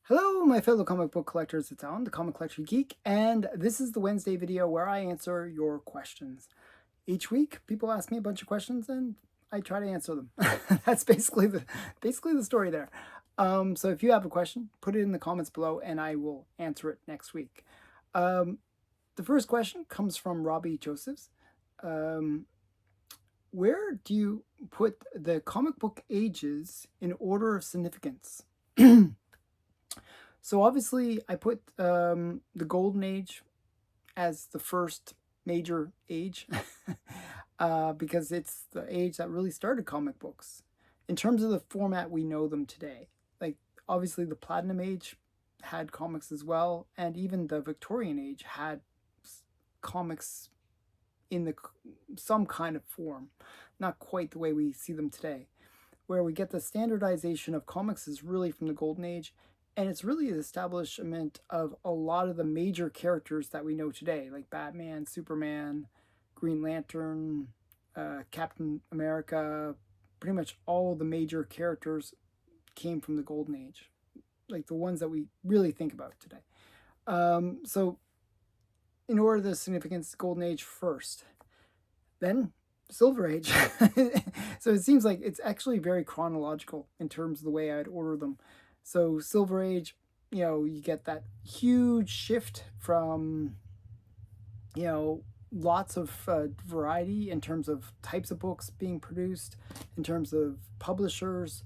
Hello, my fellow comic book collectors. It's Alan, the Comic Collector Geek, and this is the Wednesday video where I answer your questions. Each week, people ask me a bunch of questions, and I try to answer them. That's basically the story there. So if you have a question, put it in the comments below, and I will answer it next week. The first question comes from Robbie Josephs. Where do you put the comic book ages in order of significance? So obviously, I put the Golden Age as the first major age because it's the age that really started comic books in terms of the format we know them today. Like, obviously, the Platinum Age had comics as well, and even the Victorian Age had comics in some kind of form, not quite the way we see them today. Where we get the standardization of comics is really from the Golden Age, and it's really the establishment of a lot of the major characters that we know today, like Batman, Superman, Green Lantern, Captain America. Pretty much all the major characters came from the Golden Age, like the ones that we really think about today. So in order of the significance, Golden Age first, then Silver Age. So it seems like it's actually very chronological in terms of the way I'd order them. So Silver Age, you get that huge shift from, lots of variety in terms of types of books being produced, in terms of publishers,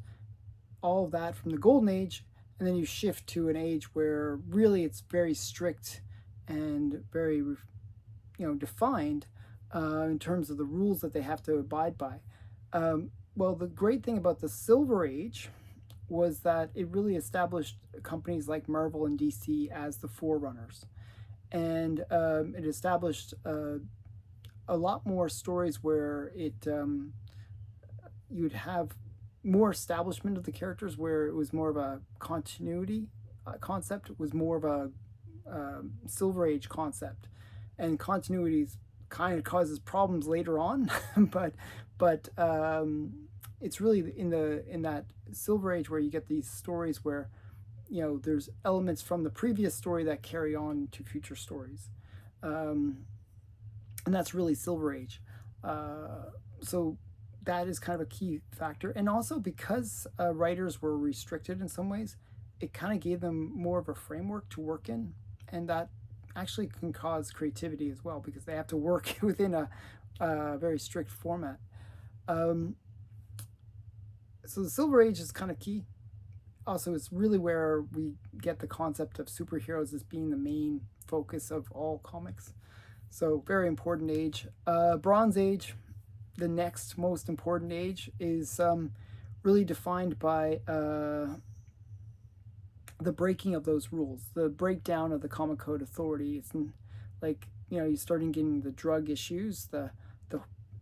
all of that from the Golden Age. And then you shift to an age where really it's very strict and very, defined in terms of the rules that they have to abide by. Well, the great thing about the Silver Age was that it really established companies like Marvel and DC as the forerunners. And it established a lot more stories where you'd have more establishment of the characters, where it was more of a continuity concept. It was more of a Silver Age concept. And continuities kind of causes problems later on, but it's really in that Silver Age where you get these stories where there's elements from the previous story that carry on to future stories, and that's really Silver Age. So that is kind of a key factor, and also because writers were restricted in some ways, it kind of gave them more of a framework to work in, and that actually can cause creativity as well because they have to work within a very strict format. So the Silver Age is kind of key. Also, it's really where we get the concept of superheroes as being the main focus of all comics. So very important age. Bronze Age, the next most important age, is really defined by the breaking of those rules, the breakdown of the Comic Code Authority. It's like, you're starting getting the drug issues, the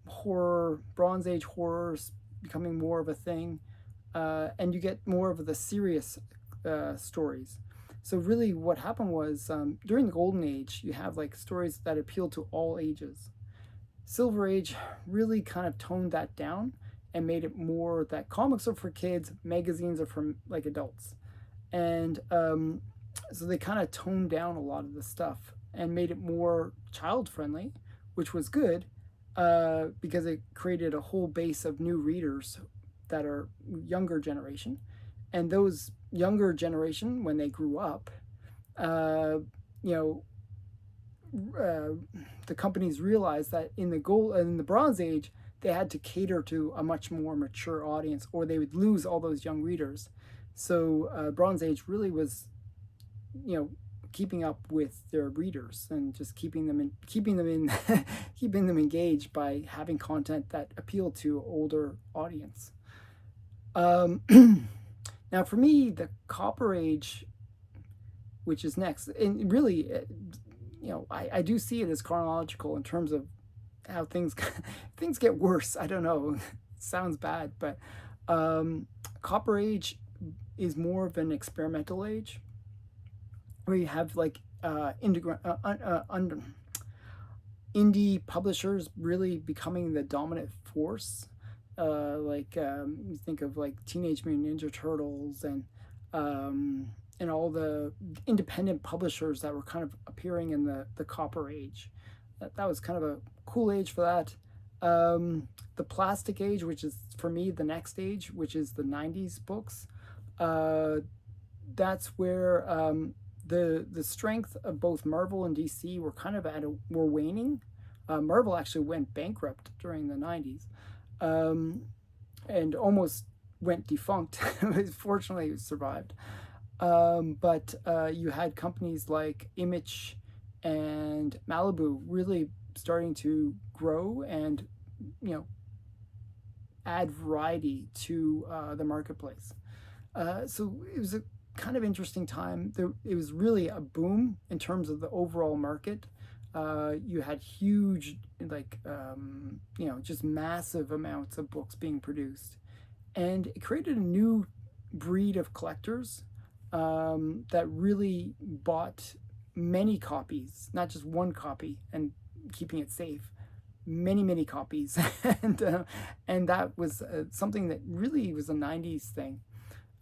horror, Bronze Age horrors becoming more of a thing, and you get more of the serious stories. So really what happened was, during the Golden Age, you have like stories that appeal to all ages. Silver Age really kind of toned that down and made it more that comics are for kids, magazines are for like adults. And so they kind of toned down a lot of the stuff and made it more child friendly, which was good because it created a whole base of new readers that are younger generation. And those younger generation, when they grew up, the companies realized that in the Bronze Age, they had to cater to a much more mature audience, or they would lose all those young readers. So Bronze Age really was, keeping up with their readers and just keeping them engaged by having content that appealed to older audience. Now, for me, the Copper Age, which is next, and really, I do see it as chronological in terms of how things get worse. I don't know, it sounds bad, but Copper Age is more of an experimental age where you have like indie publishers really becoming the dominant force. You think of like Teenage Mutant Ninja Turtles and all the independent publishers that were kind of appearing in the Copper Age. That was kind of a cool age for that. The Plastic Age, which is for me the next age, which is the 90s books. That's where the strength of both Marvel and DC were kind of were waning. Marvel actually went bankrupt during the 90s, and almost went defunct. Fortunately, it survived. But you had companies like Image and Malibu really starting to grow and, add variety to the marketplace. So it was a kind of interesting time. It was really a boom in terms of the overall market. You had huge, just massive amounts of books being produced. And it created a new breed of collectors that really bought many copies, not just one copy and keeping it safe, many copies. And that was something that really was a 90s thing.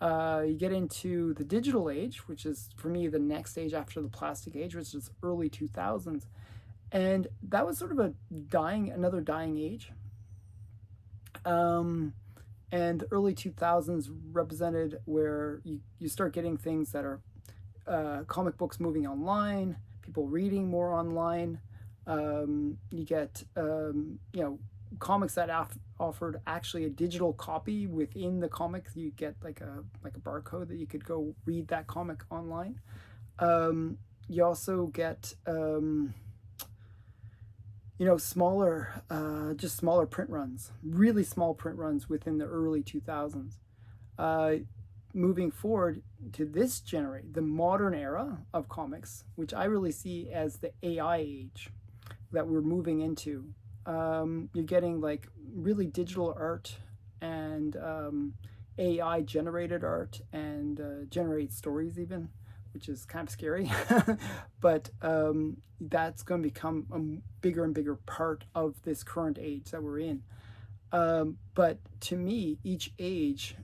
You get into the digital age, which is for me the next age after the Plastic Age, which is early 2000s. And that was sort of another dying age. And the early 2000s represented where you start getting things that are comic books moving online, people reading more online. You get comics that offered actually a digital copy within the comic. You get like a barcode that you could go read that comic online. You also get smaller print runs, really small print runs within the early 2000s. Moving forward to this generation, the modern era of comics, which I really see as the AI age that we're moving into. You're getting like really digital art and AI generated art and generated stories even, which is kind of scary. But that's going to become a bigger and bigger part of this current age that we're in. But to me, each age,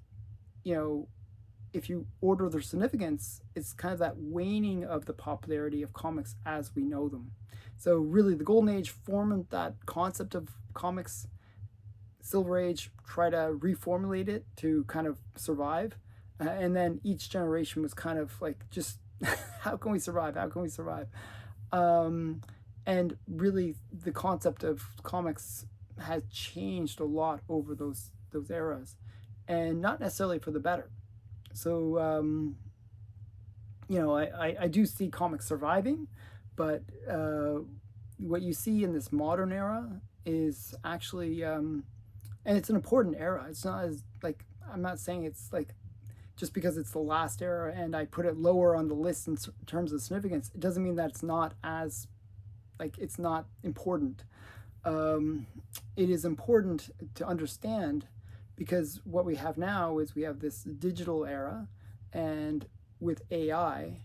if you order their significance, it's kind of that waning of the popularity of comics as we know them. So really the Golden Age formed that concept of comics. Silver Age tried to reformulate it to kind of survive. And then each generation was kind of like, just how can we survive? How can we survive? And really the concept of comics has changed a lot over those eras, and not necessarily for the better. So, I do see comics surviving, but what you see in this modern era is actually, and it's an important era. It's not as like, I'm not saying it's like, just because it's the last era and I put it lower on the list in terms of significance, it doesn't mean that it's not as, like, it's not important. It is important to understand, because what we have now is we have this digital era and with AI,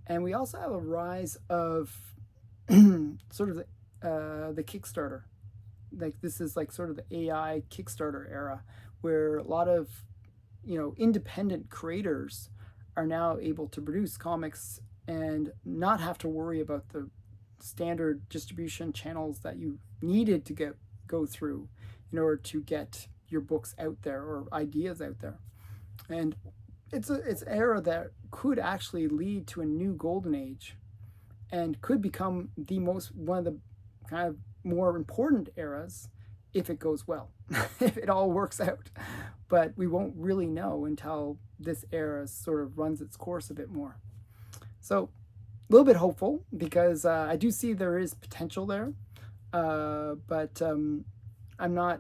and we also have a rise of sort of the Kickstarter. Like this is like sort of the AI Kickstarter era, where a lot of independent creators are now able to produce comics and not have to worry about the standard distribution channels that you needed to go through in order to get your books out there or ideas out there. And it's an era that could actually lead to a new golden age and could become one of the kind of more important eras if it goes well, if it all works out. But we won't really know until this era sort of runs its course a bit more. So a little bit hopeful, because I do see there is potential there, but I'm not,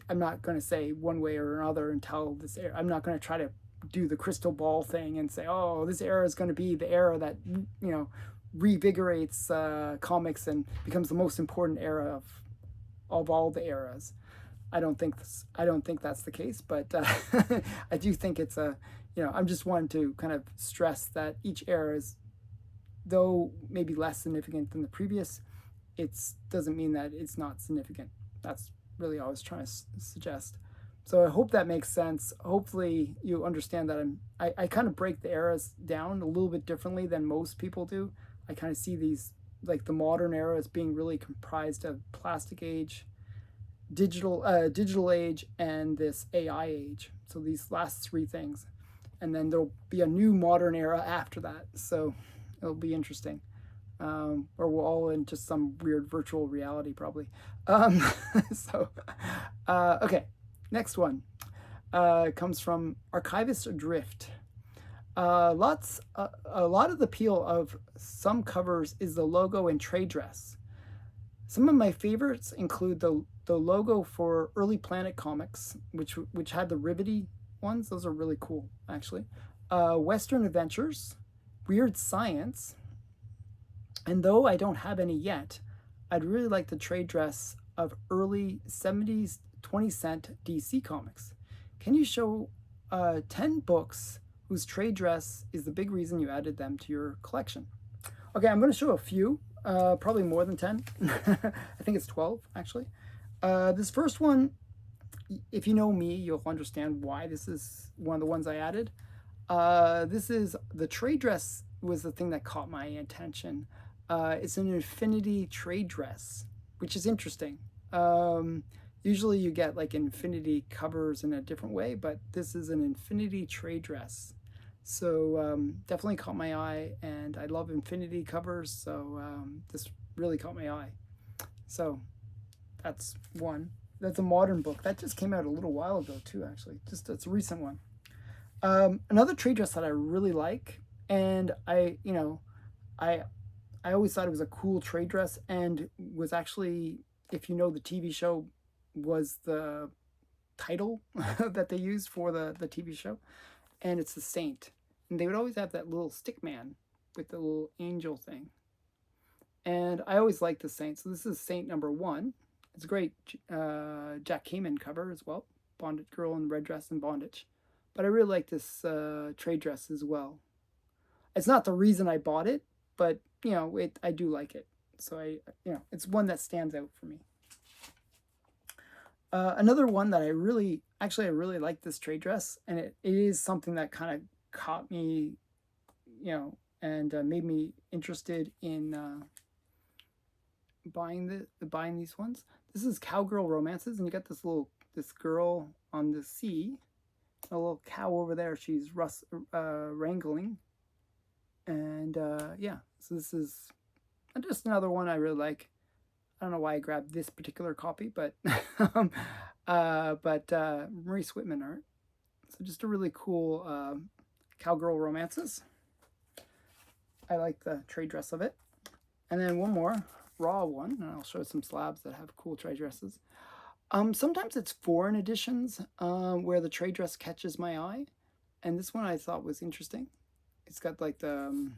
I'm not going to say one way or another until this era. I'm not going to try to do the crystal ball thing and say, oh, this era is going to be the era that, revigorates comics and becomes the most important era of all the eras. I don't think that's the case, but I do think it's I'm just wanting to kind of stress that each era is, though maybe less significant than the previous, it doesn't mean that it's not significant. That's really all I was trying to suggest. So I hope that makes sense. Hopefully you understand that I kind of break the eras down a little bit differently than most people do. I kind of see these, like the modern era, as being really comprised of plastic age, digital age, and this AI age. So these last three things, and then there'll be a new modern era after that. So it'll be interesting. Or we're all in just some weird virtual reality, probably. Um, so, okay, next one comes from Archivist Adrift. A lot of the appeal of some covers is the logo and trade dress. Some of my favorites include the logo for Early Planet comics, which had the rivety ones. Those are really cool, actually. Western Adventures, Weird Science, and though I don't have any yet, I'd really like the trade dress of early 70s 20-cent DC comics. Can you show 10 books whose trade dress is the big reason you added them to your collection? Okay, I'm going to show a few, probably more than 10. I think it's 12, actually. This first one, if you know me, you'll understand why this is one of the ones I added. This is the trade dress was the thing that caught my attention. It's an infinity trade dress, which is interesting. Usually you get like infinity covers in a different way, but this is an infinity trade dress. So definitely caught my eye, and I love infinity covers, so this really caught my eye. So that's one. That's a modern book. That just came out a little while ago too, actually. Just it's a recent one. Another trade dress that I really like, and I always thought it was a cool trade dress, and was actually, if you know the TV show, was the title that they used for the TV show, and it's the Saint. And they would always have that little stick man with the little angel thing. And I always liked the Saint. So this is Saint #1. It's a great Jack Kamen cover as well. Bondage girl in red dress and bondage. But I really like this trade dress as well. It's not the reason I bought it, but I do like it. So it's one that stands out for me. Another one that I really like this trade dress, and it is something that kind of caught me, and made me interested in buying these ones. This is Cowgirl Romances, and you got this girl on the sea, a little cow over there. She's wrangling, and yeah. So this is just another one I really like. I don't know why I grabbed this particular copy, but Maurice Whitman art. So just a really cool Cowgirl Romances. I like the trade dress of it. And then one more raw one, and I'll show some slabs that have cool trade dresses. Sometimes it's foreign editions where the trade dress catches my eye, and this one I thought was interesting. It's got like the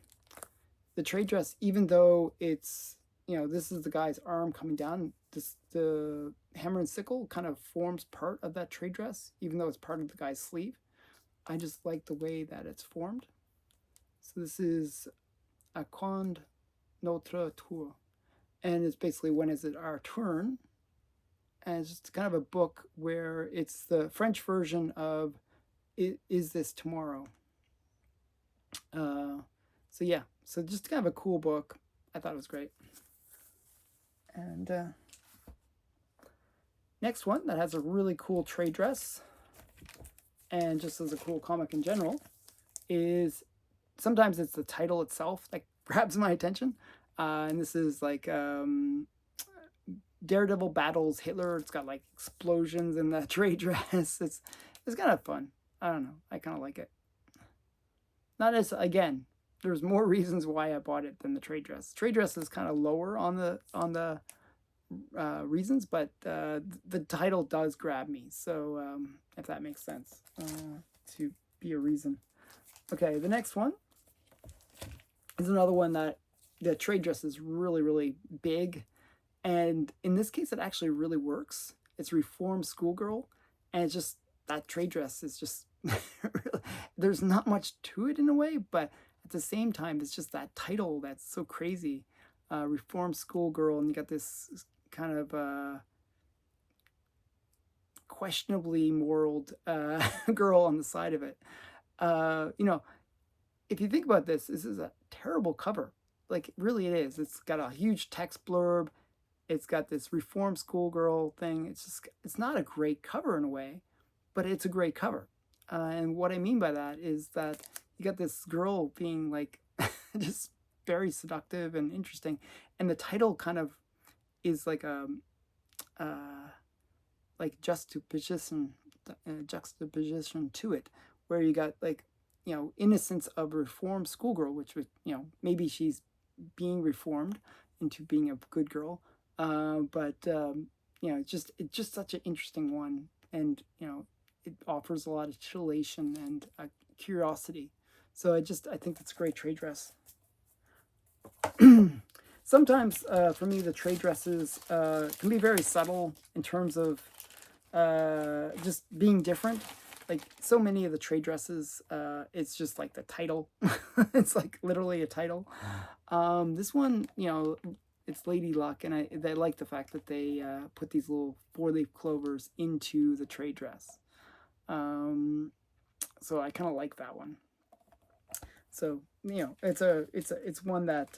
trade dress, even though it's this is the guy's arm coming down. The hammer and sickle kind of forms part of that trade dress, even though it's part of the guy's sleeve. I just like the way that it's formed. So this is À quand notre tour, and it's basically when is it our turn. And it's just kind of a book where it's the French version of Is This Tomorrow? So yeah, so just kind of a cool book. I thought it was great. And next one that has a really cool trade dress, and just as a cool comic in general, is sometimes it's the title itself that grabs my attention. And this is like Daredevil battles Hitler. It's got like explosions in the trade dress. It's kind of fun. I don't know. I kind of like it. Not as, again, there's more reasons why I bought it than the trade dress. Trade dress is kind of lower on the reasons, but the title does grab me. So if that makes sense, to be a reason. Okay, the next one is another one that the trade dress is really, really big. And in this case, it actually really works. It's Reformed Schoolgirl. And it's just, that trade dress is just, there's not much to it in a way, but at the same time, it's just that title that's so crazy. Reformed Schoolgirl, and you got this kind of questionably moral girl on the side of it. You know, if you think about this, this is a terrible cover. Like, really, it is. It's got a huge text blurb. It's got this reformed schoolgirl thing. It's not a great cover in a way, but it's a great cover. And what I mean by that is that you got this girl being like just very seductive and interesting, and the title kind of is like a like juxtaposition to it, where you got like, you know, innocence of reformed schoolgirl, which was, you know, maybe she's being reformed into being a good girl, but you know, it's just such an interesting one, and you know, it offers a lot of titillation and curiosity. So I think that's a great trade dress. Sometimes for me, the trade dresses can be very subtle in terms of just being different. Like, so many of the trade dresses, it's just like the title. It's like literally a title. This one, you know, it's Lady Luck, and I like the fact that they put these little 4-leaf clovers into the trade dress. So I kind of like that one. So, you know, it's one that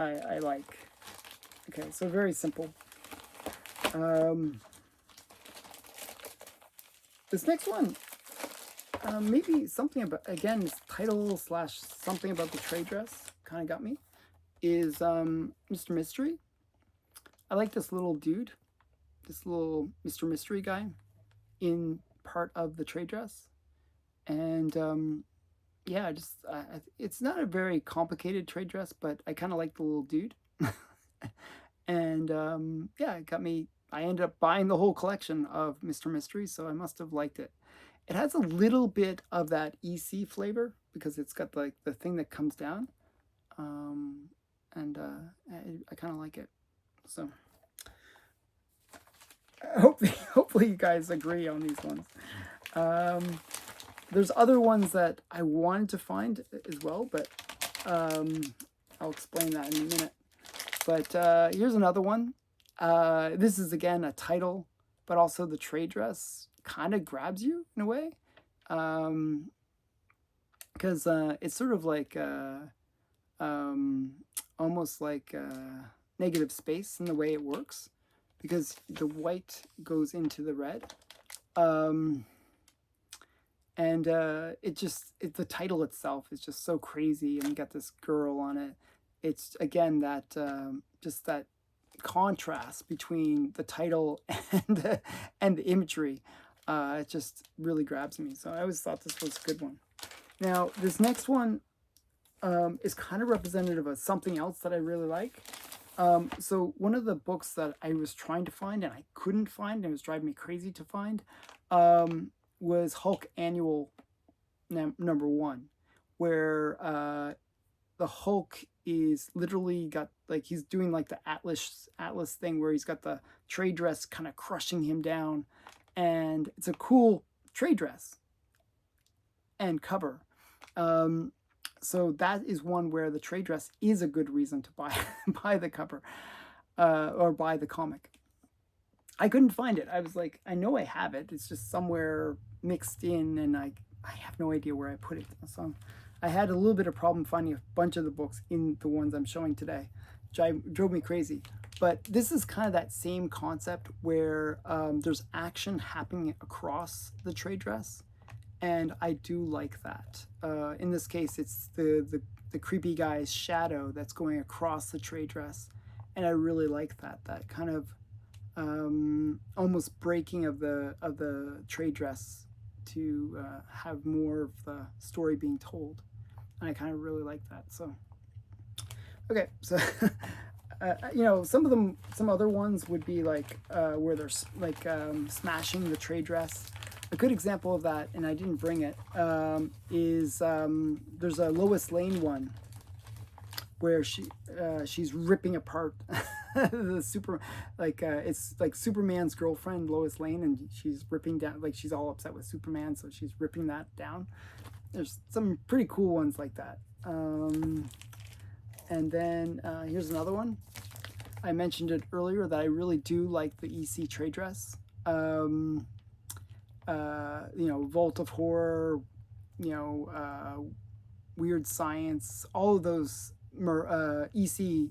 I like. Okay, so very simple. This next one, maybe something about, again, title / something about the trade dress kind of got me, is Mr. Mystery. I like this little dude, this little Mr. Mystery guy in part of the trade dress. And yeah, it's not a very complicated trade dress, but I kind of like the little dude. And yeah, it got me. I ended up buying the whole collection of Mr. Mystery, so I must have liked it. It has a little bit of that EC flavor because it's got like the thing that comes down, and I kind of like it. So hopefully you guys agree on these ones. There's other ones that I wanted to find as well, but I'll explain that in a minute. But here's another one. This is, again, a title, but also the trade dress kind of grabs you in a way. Because it's sort of like almost like negative space in the way it works, because the white goes into the red. And the title itself is just so crazy, and you got this girl on it. It's, again, that just that contrast between the title and the imagery. It just really grabs me. So I always thought this was a good one. Now, this next one is kind of representative of something else that I really like. So one of the books that I was trying to find and I couldn't find, and it was driving me crazy to find, was Hulk Annual #1, where the Hulk is literally got, like, he's doing like the Atlas thing where he's got the trade dress kind of crushing him down, and it's a cool trade dress and cover. So that is one where the trade dress is a good reason to buy the cover or buy the comic. I couldn't find it. I was like, I know I have it. It's just somewhere mixed in, and I have no idea where I put it. So I had a little bit of problem finding a bunch of the books in the ones I'm showing today, which drove me crazy. But this is kind of that same concept where there's action happening across the trade dress, and I do like that. In this case, it's the creepy guy's shadow that's going across the trade dress, and I really like that kind of almost breaking of the trade dress to have more of the story being told. And I kind of really like that. So, okay, so you know, some other ones would be like where they're like smashing the trade dress. A good example of that, and I didn't bring it, is there's a Lois Lane one where she's ripping apart the it's like Superman's girlfriend, Lois Lane, and she's ripping down, like, she's all upset with Superman, so she's ripping that down. There's some pretty cool ones like that. And then here's another one. I mentioned it earlier that I really do like the EC trade dress. You know, Vault of Horror, you know, Weird Science, all of those EC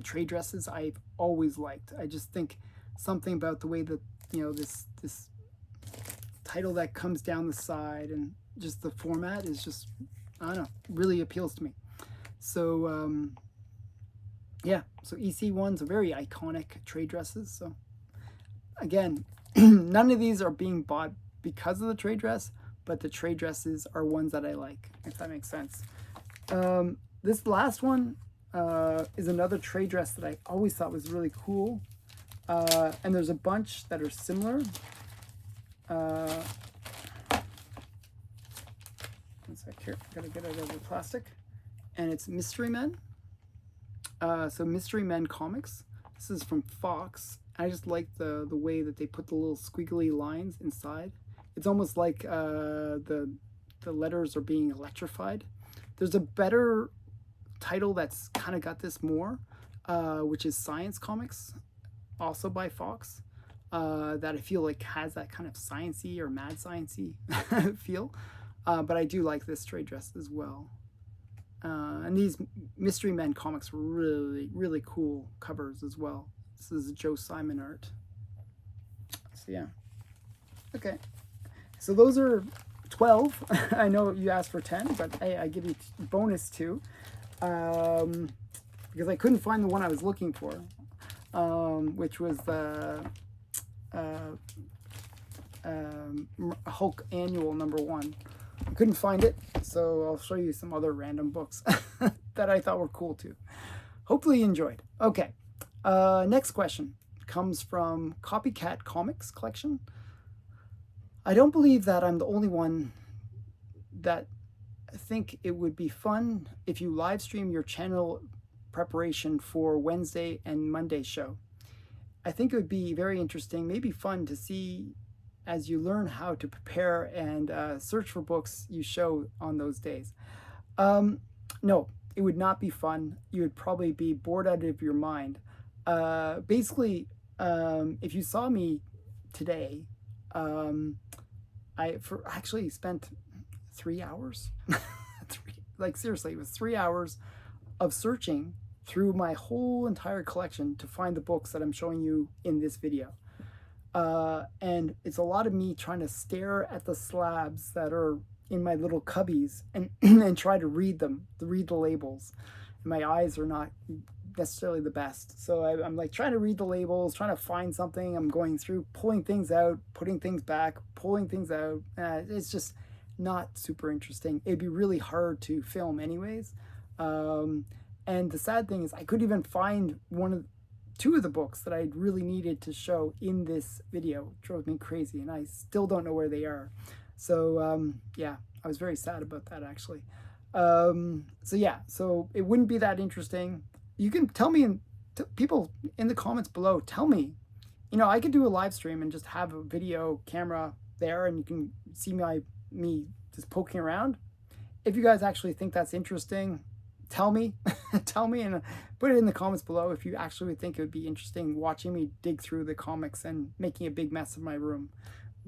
trade dresses I've always liked. I just think something about the way that, you know, this title that comes down the side and just the format is just, I don't know, really appeals to me. So yeah, so EC ones are very iconic trade dresses. So again, none of these are being bought because of the trade dress, but the trade dresses are ones that I like, if that makes sense. This last one is another trade dress that I always thought was really cool. And there's a bunch that are similar. One sec here, gotta get it out of the plastic. And it's Mystery Men. So Mystery Men comics. This is from Fox. I just like the way that they put the little squiggly lines inside. It's almost like the letters are being electrified. There's a better title that's kind of got this more, which is Science Comics, also by Fox, that I feel like has that kind of sciencey or mad sciencey feel. But I do like this trade dress as well. And these Mystery Men comics were really, really cool covers as well. This is Joe Simon art. So yeah. Okay. So those are 12. I know you asked for 10, but I give you bonus 2. Because I couldn't find the one I was looking for, which was the Hulk Annual #1. I couldn't find it, so I'll show you some other random books that I thought were cool too. Hopefully you enjoyed. Okay, next question comes from Copycat Comics Collection. I don't believe that I'm the only one that think it would be fun if you live stream your channel preparation for Wednesday and Monday show. I think it would be very interesting, maybe fun to see as you learn how to prepare and search for books you show on those days. No, it would not be fun. You would probably be bored out of your mind. Basically, if you saw me today, I actually spent 3 hours. Like seriously, it was 3 hours of searching through my whole entire collection to find the books that I'm showing you in this video. And it's a lot of me trying to stare at the slabs that are in my little cubbies and, and try to read them, to read the labels. And my eyes are not necessarily the best. So I'm like trying to read the labels, trying to find something. I'm going through, pulling things out, putting things back, pulling things out. It's just not super interesting. It'd be really hard to film anyways. And the sad thing is I couldn't even find two of the books that I really needed to show in this video. It drove me crazy, and I still don't know where they are. So yeah, I was very sad about that actually. So yeah, so it wouldn't be that interesting. You can tell me, people in the comments below, tell me, you know, I could do a live stream and just have a video camera there and you can see me just poking around. If you guys actually think that's interesting, tell me. Tell me and put it in the comments below if you actually think it would be interesting watching me dig through the comics and making a big mess of my room,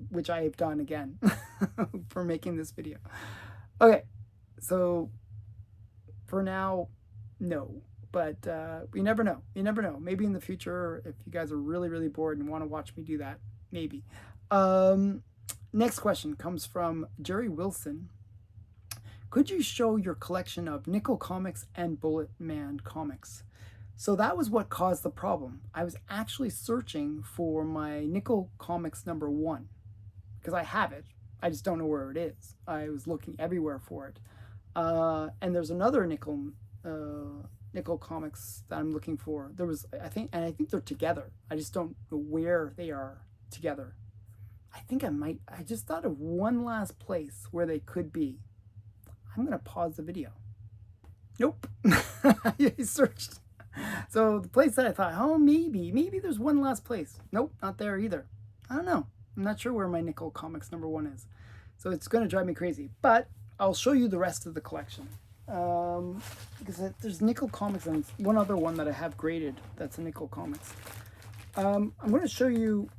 which I have done again for making this video. Okay, so for now, no. But you never know. You never know. Maybe in the future, if you guys are really, really bored and want to watch me do that, maybe. Next question comes from Jerry Wilson. Could you show your collection of Nickel comics and Bulletman comics? So that was what caused the problem. I was actually searching for my Nickel comics #1 because I have it. I just don't know where it is. I was looking everywhere for it. And there's another Nickel comics that I'm looking for. I think they're together. I just don't know where they are together. I just thought of one last place where they could be. I'm gonna pause the video. Nope. I searched. So the place that I thought, oh, maybe there's one last place. Nope, not there either. I don't know. I'm not sure where my Nickel comics #1 is. So it's gonna drive me crazy. But I'll show you the rest of the collection. because there's Nickel Comics and one other one that I have graded that's a Nickel Comics. I'm going to show you,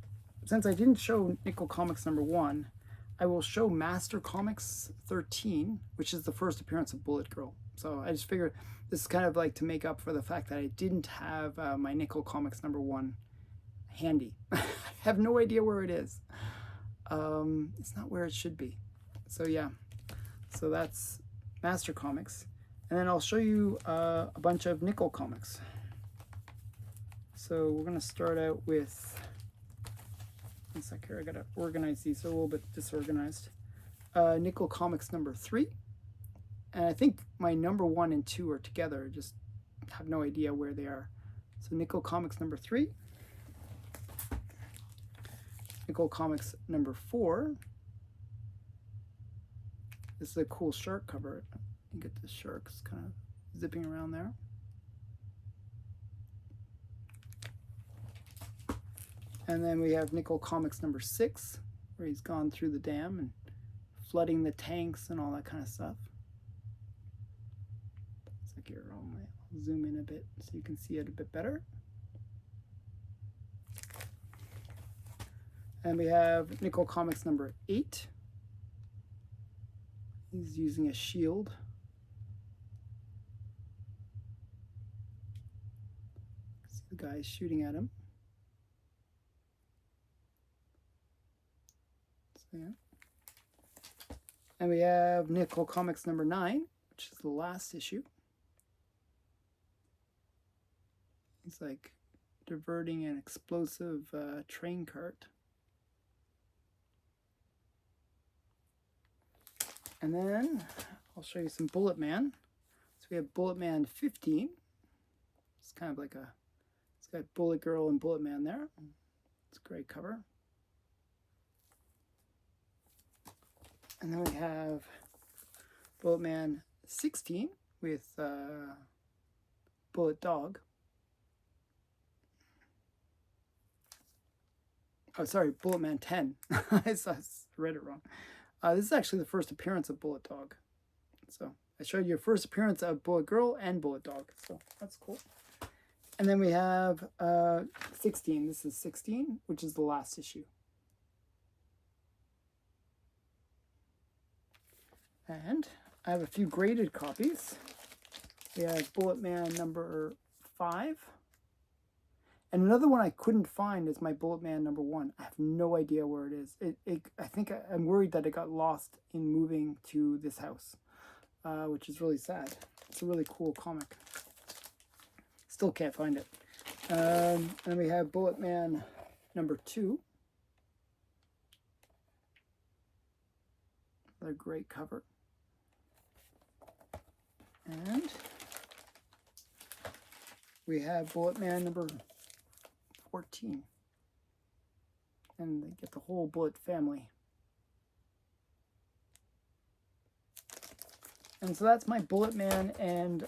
since I didn't show Nickel Comics #1, I will show Master Comics 13, which is the first appearance of Bullet Girl. So I just figured this is kind of like to make up for the fact that I didn't have my Nickel Comics #1 handy. I have no idea where it is. It's not where it should be. So yeah, so that's Master Comics. And then I'll show you a bunch of Nickel Comics. So we're going to start out with, one sec here, I got to organize these, so a little bit disorganized. Nickel Comics #3. And I think my #1 and 2 are together, I just have no idea where they are. So Nickel Comics #3. Nickel Comics #4. This is a cool shark cover. You get the sharks kind of zipping around there. And then we have Nickel Comics #6, where he's gone through the dam and flooding the tanks and all that kind of stuff. It's like here, I'll zoom in a bit so you can see it a bit better. And we have Nickel Comics #8. He's using a shield. See the guy shooting at him. So, yeah. And we have Nickel Comics #9, which is the last issue. He's like diverting an explosive train cart. And then I'll show you some Bulletman. So we have Bulletman 15. It's kind of like it's got Bullet Girl and Bulletman there. It's a great cover. And then we have Bulletman 16 with Bullet Dog. Oh, sorry, Bulletman 10. I read it wrong. This is actually the first appearance of Bullet Dog. So I showed you first appearance of Bullet Girl and Bullet Dog. So that's cool. And then we have 16. This is 16, which is the last issue. And I have a few graded copies. We have Bulletman #5. And another one I couldn't find is my Bulletman #1. I have no idea where it is. I think I'm worried that it got lost in moving to this house, which is really sad. It's a really cool comic. Still can't find it. And we have Bulletman #2. Another great cover. And we have Bulletman #14. And they get the whole Bullet family. And so that's my Bulletman and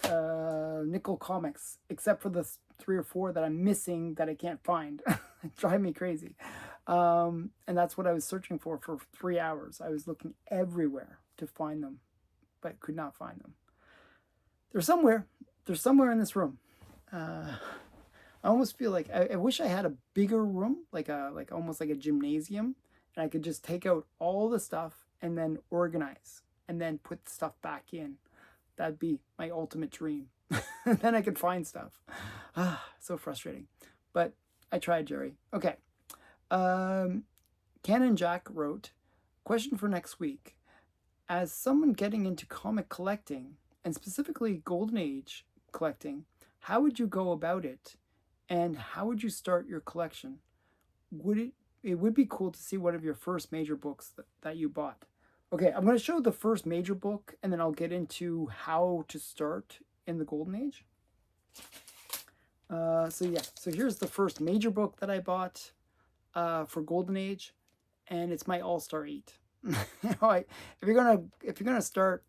Nickel Comics, except for the 3 or 4 that I'm missing that I can't find. It drives me crazy. And that's what I was searching for 3 hours. I was looking everywhere to find them, but could not find them. They're somewhere. They're somewhere in this room. I almost feel like I wish I had a bigger room, like almost like a gymnasium, and I could just take out all the stuff and then organize and then put the stuff back in. That'd be my ultimate dream. Then I could find stuff. So frustrating. But I tried, Jerry. Okay. Canon Jack wrote, question for next week. As someone getting into comic collecting, and specifically Golden Age collecting, how would you go about it? And how would you start your collection? It would be cool to see one of your first major books that you bought. Okay, I'm going to show the first major book, and then I'll get into how to start in the Golden Age. So here's the first major book that I bought for Golden Age, and it's my All-Star 8. If you're gonna start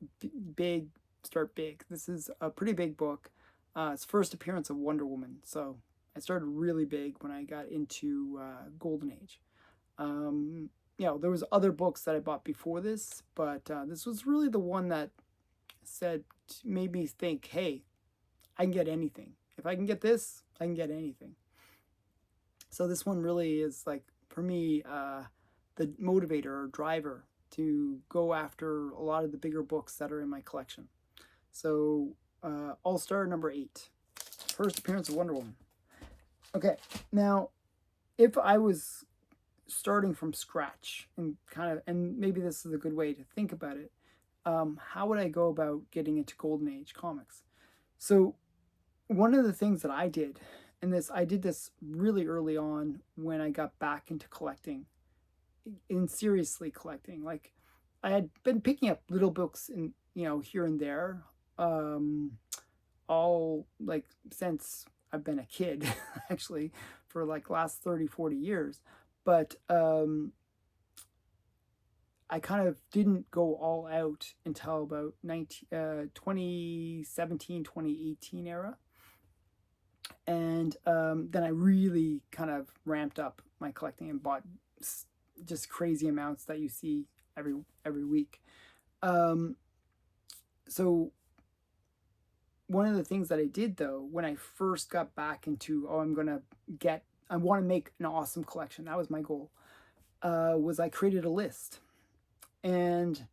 big, start big. This is a pretty big book. It's first appearance of Wonder Woman, so I started really big when I got into Golden Age. There was other books that I bought before this, but this was really the one that said, made me think, hey, I can get anything. If I can get this, I can get anything. So this one really is like, for me, the motivator or driver to go after a lot of the bigger books that are in my collection. So All-Star number 8, first appearance of Wonder Woman. Okay, now if I was starting from scratch and maybe this is a good way to think about it, how would I go about getting into Golden Age comics? So one of the things that I did, and I did this really early on when I got back into collecting, in seriously collecting. Like, I had been picking up little books in, here and there, all like since I've been a kid, actually, for like last 30, 40 years. But I kind of didn't go all out until about 2017, 2018 era. And then I really kind of ramped up my collecting and bought just crazy amounts that you see every week. So one of the things that I did, though, when I first got back into, I want to make an awesome collection, that was my goal, was I created a list. And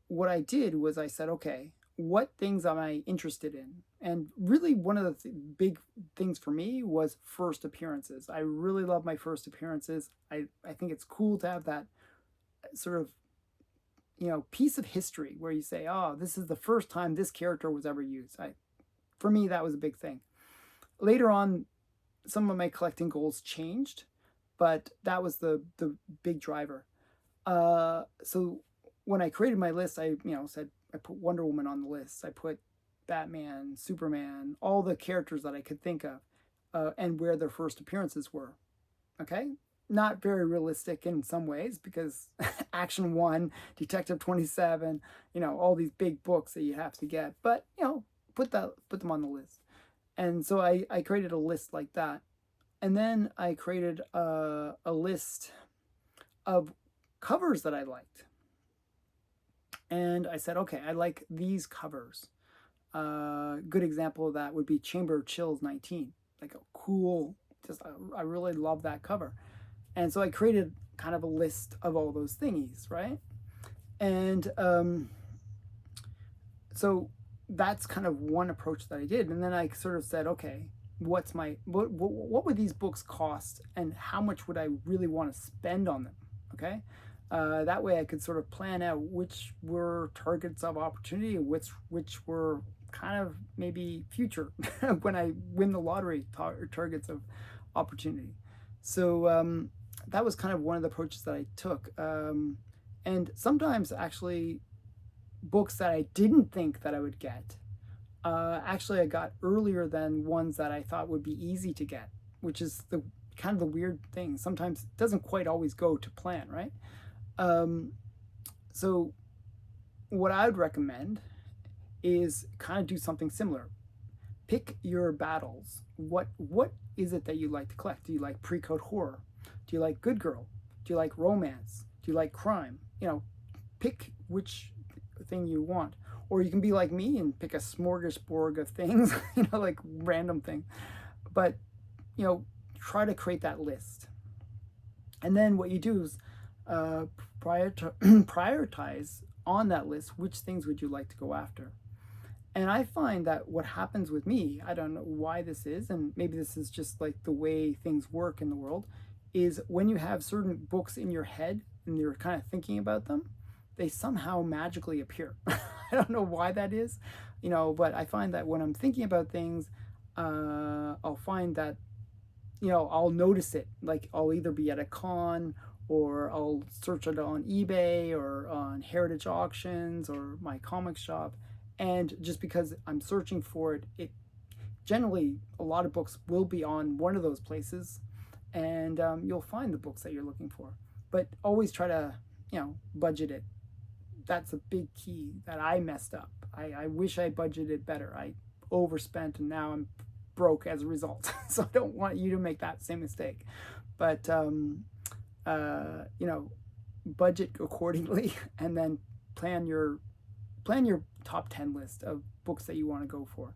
what I did was I said, okay, what things am I interested in? And really one of the big things for me was first appearances. I really love my first appearances. I think it's cool to have that sort of, piece of history where you say, oh, this is the first time this character was ever used. For me, that was a big thing. Later on, some of my collecting goals changed, but that was the big driver. So when I created my list, I said I put Wonder Woman on the list. I put Batman, Superman, all the characters that I could think of, and where their first appearances were. Okay, not very realistic in some ways because Action 1, Detective 27, all these big books that you have to get. But put them on the list. And so I created a list like that, and then I created a list of covers that I liked. And I said, okay, I like these covers. Good example of that would be Chamber of Chills 19. Like a cool, I really love that cover. And so I created kind of a list of all those thingies, right? And so that's kind of one approach that I did. And then I sort of said, okay, what would these books cost, and how much would I really want to spend on them? Okay. That way I could sort of plan out which were targets of opportunity and which were kind of maybe future when I win the lottery targets of opportunity. So that was kind of one of the approaches that I took. And sometimes actually books that I didn't think that I would get, actually I got earlier than ones that I thought would be easy to get, which is the kind of the weird thing. Sometimes it doesn't quite always go to plan, right? So what I would recommend is kind of do something similar. Pick your battles. What is it that you like to collect? Do you like pre-code horror? Do you like good girl? Do you like romance? Do you like crime? Pick which thing you want. Or you can be like me and pick a smorgasbord of things, like random thing. But, try to create that list. And then what you do is prioritize on that list which things would you like to go after. And I find that what happens with me, I don't know why this is, and maybe this is just like the way things work in the world, is when you have certain books in your head and you're kind of thinking about them, they somehow magically appear. I don't know why that is, but I find that when I'm thinking about things, I'll find that, I'll notice it. Like I'll either be at a con, or I'll search it on eBay or on Heritage Auctions or my comic shop. And just because I'm searching for it, it generally, a lot of books will be on one of those places, and you'll find the books that you're looking for. But always try to, budget it. That's a big key that I messed up. I wish I budgeted better. I overspent, and now I'm broke as a result. So I don't want you to make that same mistake. But, budget accordingly, and then plan your plan your top 10 list of books that you want to go for.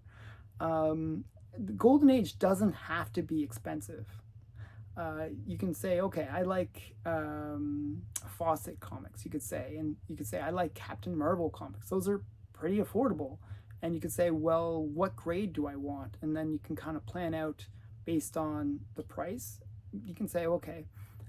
The Golden Age doesn't have to be expensive. You can say, okay, I like Fawcett comics, you could say, and you could say, I like Captain Marvel comics. Those are pretty affordable. And you could say, well, what grade do I want? And then you can kind of plan out based on the price. You can say, okay,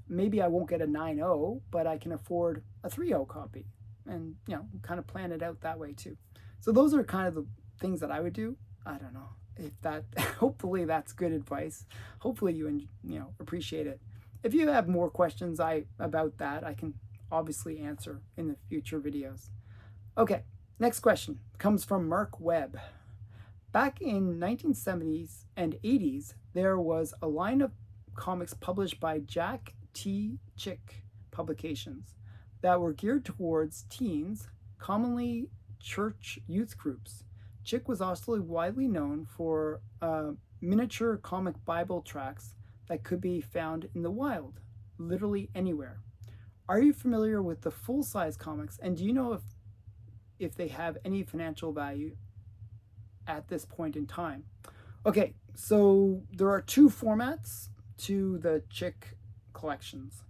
maybe I won't get a 9.0, but I can afford a 3.0 copy. And, you know, kind of plan it out that way too. So those are kind of the things that I would do. I don't know if that, hopefully that's good advice. Hopefully you appreciate it. If you have more questions about that, I can obviously answer in the future videos. Okay, next question comes from Mark Webb. Back in 1970s and 80s, there was a line of comics published by Jack T. Chick Publications that were geared towards teens, commonly church youth groups. Chick was also widely known for miniature comic Bible tracts that could be found in the wild, literally anywhere. Are you familiar with the full-size comics, and do you know if they have any financial value at this point in time? Okay, so there are two formats to the Chick collections.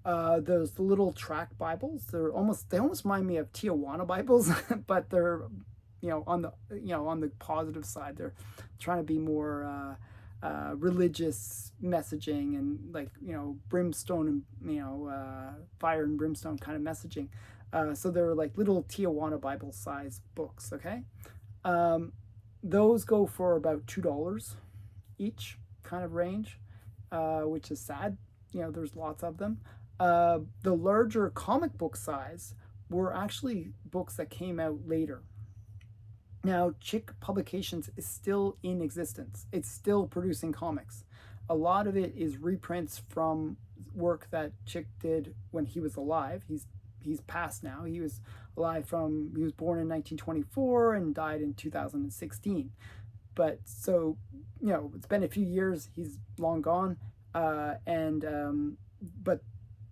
There's the little tract Bibles. They almost remind me of Tijuana Bibles, but they're on the positive side. They're trying to be more religious messaging and brimstone and fire and brimstone kind of messaging. So they're like little Tijuana Bible size books. Okay, those go for about $2 each, kind of range, which is sad. There's lots of them. The larger comic book size were actually books that came out later. Now, Chick Publications is still in existence. It's still producing comics. A lot of it is reprints from work that Chick did when he was alive. He's passed now. He was born in 1924 and died in 2016. But so, it's been a few years. He's long gone. But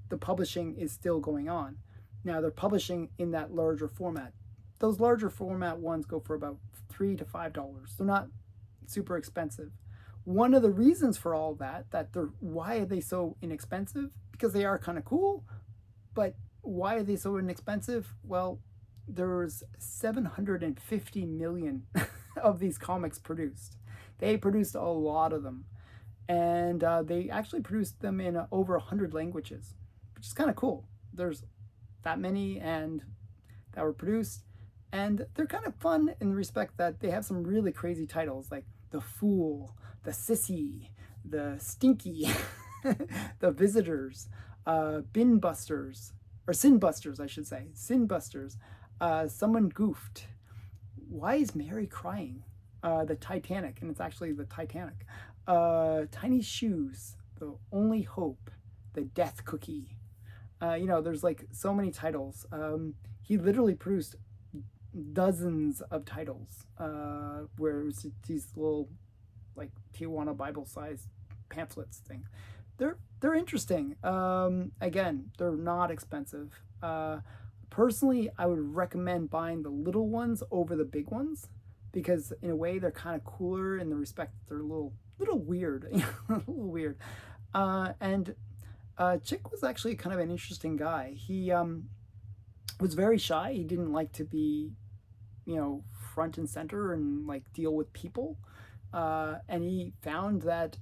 the publishing is still going on. Now they're publishing in that larger format. Those larger format ones go for about $3 to $5. They're not super expensive. One of the reasons for all that why are they so inexpensive? Because they are kind of cool, but why are they so inexpensive? Well, there's 750 million of these comics produced. They produced a lot of them. And they actually produced them in over 100 languages, which is kind of cool. There's that many and that were produced, and they're kind of fun in the respect that they have some really crazy titles like The Fool, The Sissy, The Stinky, The Visitors, Bin Busters, or Sin Busters, I should say. Sin Busters, Someone Goofed, Why is Mary Crying? The Titanic, and it's actually the Titanic. Tiny Shoes, The Only Hope, The Death Cookie. There's like so many titles. He literally produced dozens of titles where it was these little like Tijuana Bible size pamphlets thing. They're interesting. Again, they're not expensive. Personally, I would recommend buying the little ones over the big ones because in a way they're kind of cooler in the respect that they're a little weird, a little weird. Chick was actually kind of an interesting guy. He was very shy. He didn't like to be, front and center and like deal with people. And he found that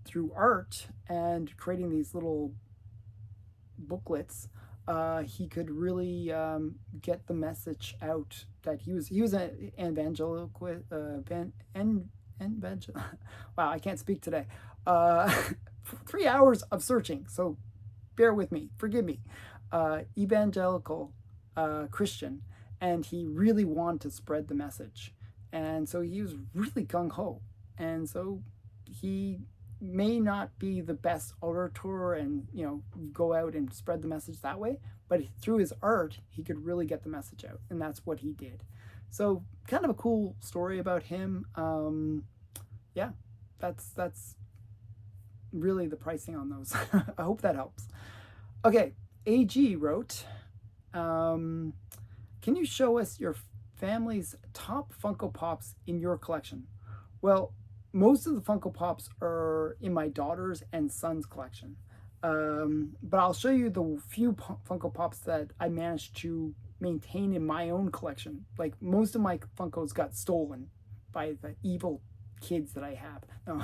through art and creating these little booklets, he could really get the message out that he was an evangelical wow, I can't speak today. 3 hours of searching, so bear with me, forgive me. Evangelical Christian, and he really wanted to spread the message, and so he was really gung-ho, and so he may not be the best orator and go out and spread the message that way, but through his art he could really get the message out, and that's what he did. So kind of a cool story about him. Yeah, that's really the pricing on those. I hope that helps. Okay, AG wrote, can you show us your family's top Funko Pops in your collection? Well, most of the Funko Pops are in my daughter's and son's collection. But I'll show you the few Funko Pops that I managed to maintain in my own collection. Like most of my Funkos got stolen by the evil kids that I have. No,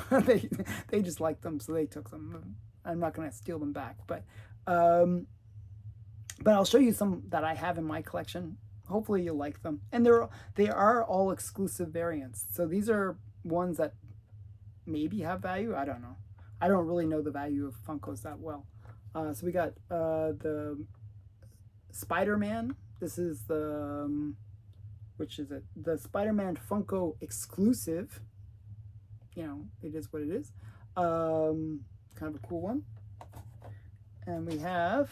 they just liked them, so they took them. I'm not going to steal them back, um, but I'll show you some that I have in my collection. Hopefully you'll like them, and they are all exclusive variants. So these are ones that maybe have value. I don't know. I don't really know the value of Funkos that well. So we got the Spider-Man. This is the which is it? The Spider-Man Funko exclusive. You know, it is what it is. Kind of a cool one. And we have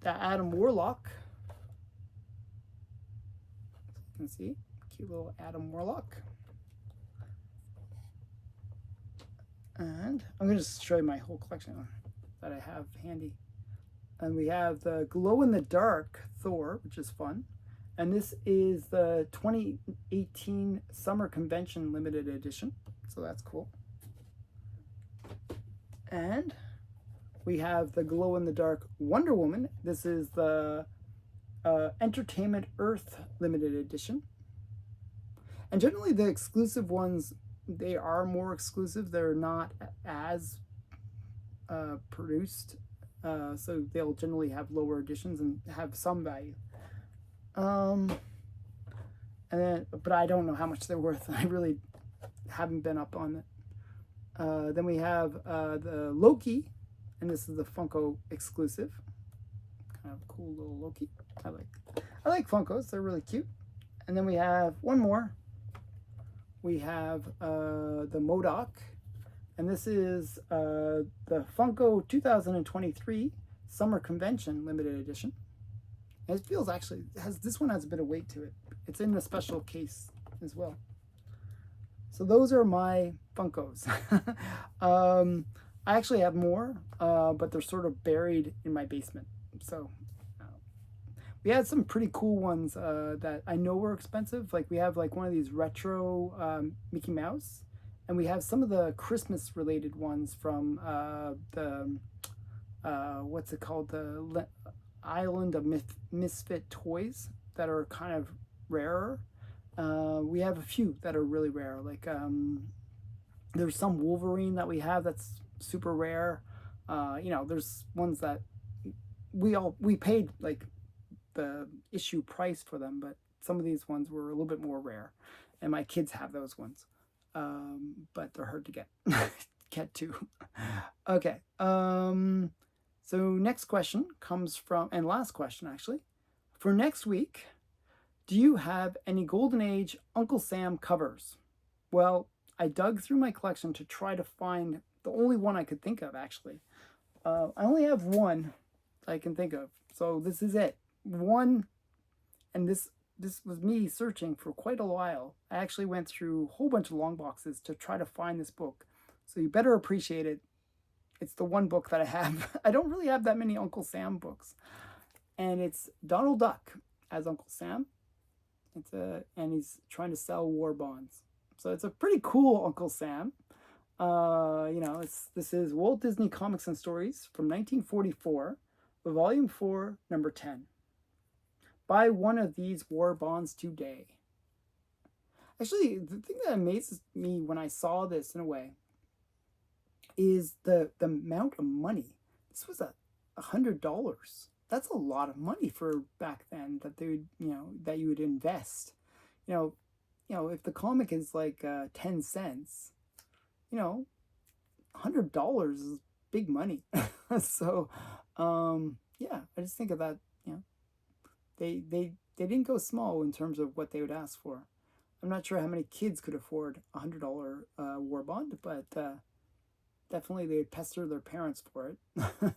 the Adam Warlock. You can see, cute little Adam Warlock. And I'm going to just show you my whole collection that I have handy. And we have the glow-in-the-dark Thor, which is fun. And this is the 2018 Summer Convention Limited Edition. So that's cool. And we have the glow-in-the-dark Wonder Woman. This is the Entertainment Earth Limited Edition. And generally the exclusive ones, they are more exclusive. They're not as produced. So they'll generally have lower editions and have some value. And then, but I don't know how much they're worth. I really haven't been up on it. Then we have the Loki, and this is the Funko exclusive. Kind of cool little Loki. I like Funkos. They're really cute. And then we have one more. We have the MODOK, and this is the Funko 2023 Summer Convention Limited Edition. And it feels actually, this one has a bit of weight to it. It's in a special case as well. So those are my Funkos. I actually have more, but they're sort of buried in my basement. So we had some pretty cool ones that I know were expensive. Like we have like one of these retro Mickey Mouse, and we have some of the Christmas related ones from the what's it called, the Island of Misfit Toys, that are kind of rarer. We have a few that are really rare. Like there's some Wolverine that we have that's super rare. You know, there's ones that we paid like the issue price for them, but some of these ones were a little bit more rare, and my kids have those ones, but they're hard to get to. Okay, so next question comes from, and last question actually, for next week: do you have any Golden Age Uncle Sam covers? Well, I dug through my collection to try to find the only one I could think of, actually. I only have one I can think of, so this is it. One, and this was me searching for quite a while. I actually went through a whole bunch of long boxes to try to find this book, so you better appreciate it. It's the one book that I have. I don't really have that many Uncle Sam books, and it's Donald Duck as Uncle Sam. And he's trying to sell war bonds, so it's a pretty cool Uncle Sam. You know, this is Walt Disney Comics and Stories from 1944, Volume 4, Number 10. Buy one of these war bonds today. Actually, the thing that amazes me when I saw this, in a way, is the amount of money. This was $100. That's a lot of money for back then, that they would, you know, that you would invest. You know, if the comic is like 10 cents, you know, $100 is big money. So, yeah, I just think of that. You know, they didn't go small in terms of what they would ask for. I'm not sure how many kids could afford $100 war bond, but definitely they'd pester their parents for it.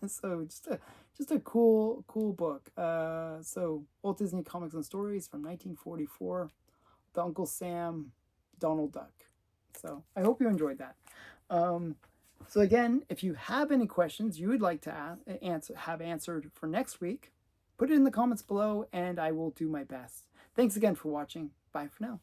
So just a cool book. So Walt Disney Comics and Stories from 1944, the Uncle Sam, Donald Duck. So I hope you enjoyed that. So again, if you have any questions you would like to have answered for next week, put it in the comments below and I will do my best. Thanks again for watching. Bye for now.